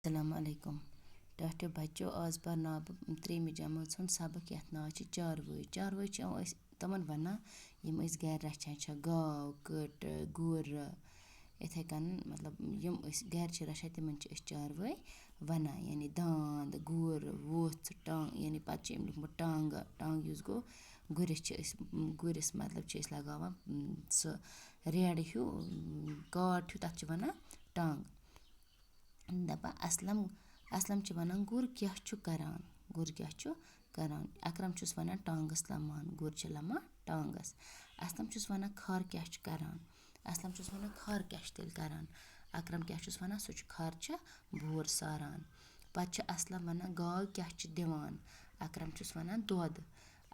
السلام علیکم ٹاٹھیو بچو آز پرناو بہٕ 3مہِ جمٲژ ہُنٛد سبق یَتھ ناو چھِ چاروٲے چاروٲے چھِ أسۍ تِمن وَنان یِم أسۍ گَرِ رچھان چھِ گاو کٔٹۍ گُرۍ یِتھَے کٔنۍ مطلب یِم أسۍ گَرِ چھِ رچھان تِمن چھِ أسۍ چاروٲے وَنان یعنی داند گُر ووٚژھ یعنی پَتہٕ چھِ أمۍ لیوٚکھمُت ٹنٛگ یُس گوٚو گُرِس چھِ أسۍ گُرِس مطلب چھِ أسۍ لگاوان سُہ ریڈٕ ہیوٗ کاڈ ہیوٗ تَتھ چھِ وَنان ٹنٛگ دَپان اَسلم چھِ وَنان گُر کیٛاہ چھُ کَران اکرم چھُس وَنان ٹانٛگَس لمان گُر چھِ لمان ٹانٛگَس اَسلم چھُس وَنان کھَر کیٛاہ چھُ کَران اَسلم چھُس وَنان کھَر کیٛاہ چھُ تیٚلہِ کَران اکرم کیٛاہ چھُس وَنان سُہ چھُ کھَر چھِ بور ساران پَتہٕ چھُ اَسلم وَنان گاو کیٛاہ چھِ دِوان اکرم چھُس وَنان دۄد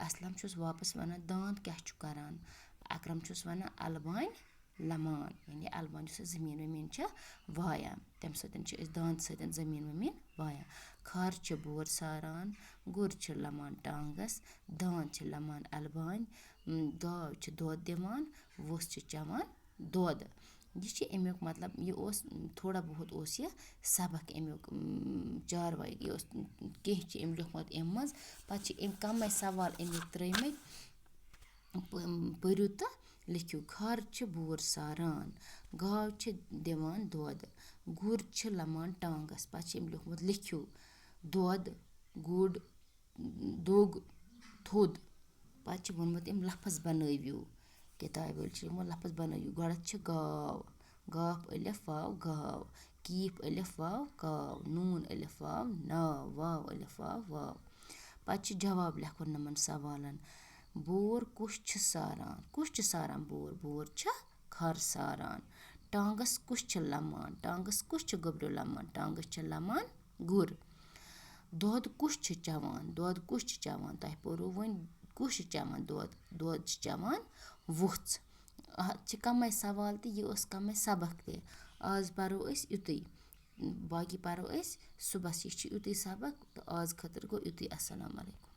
اَسلم چھُس واپَس وَنان داند کیٛاہ چھُ کَران اکرم چھُس وَنان اَلبانہِ لمان یعنی اَلبان یُس أسۍ زٔمیٖن ومیٖن چھِ وایان تَمہِ سۭتۍ چھِ أسۍ داندٕ سۭتۍ زٔمیٖن ومیٖن وایان کھَر چھِ بور ساران گُر چھِ لمان ٹانٛگَس داند چھِ لمان اَلبانہِ گاو چھِ دۄد دِوان ووٚژھ چھِ چٮ۪وان دۄد یہِ چھِ امیُک مطلب یہِ اوس تھوڑا بہت اوس یہِ سبق امیُک چاروٲے یہِ اوس کینٛہہ چھِ أمۍ لیوٚکھمُت اَمہِ منٛز پَتہٕ چھِ أمۍ کَمٕے سوال امیُک ترٛٲیمٕتۍ پٔرِو تہٕ لیکھِو کھَر چھِ بور ساران گاو چھِ دِوان دۄد گُر چھِ لمان ٹانٛگَس پَتہٕ چھِ أمۍ لیوٚکھمُت لیکھِو دۄد گُڑ دوٚگ تھوٚد پَتہٕ چھِ ووٚنمُت أمۍ لفظ بنٲوِو کِتابہِ وٲلۍ چھِ لیوٚکھمُت لفظ بنٲوِو گۄڈٮ۪تھ چھِ گاو گاف الف واو گاو کیٖف الف واو کاو نوٗن الف واو ناو واو الف واو واو پَتہٕ چھِ جواب لیکھُن یِمَن سوالَن بور کُس چھِ ساران بور چھِ کھَر ساران ٹانٛگَس کُس چھِ لمان ٹانٛگَس کُس چھِ گوٚبریٚو لمان ٹانٛگَس چھِ لمان گُر دۄد کُس چھِ چٮ۪وان تۄہہِ پوٚرُو وۄنۍ کُس چھِ چٮ۪وان دۄد چھِ چٮ۪وان ووٚژھ اَتھ چھِ کَمٕے سوال تہِ یہِ اوس کَمٕے سبق تہِ آز پَرو أسۍ یُتُے باقی پَرو أسۍ صُبحس یہِ چھِ یُتُے سبق تہٕ آز خٲطرٕ گوٚو یُتُے اَسَلامُ علیکُم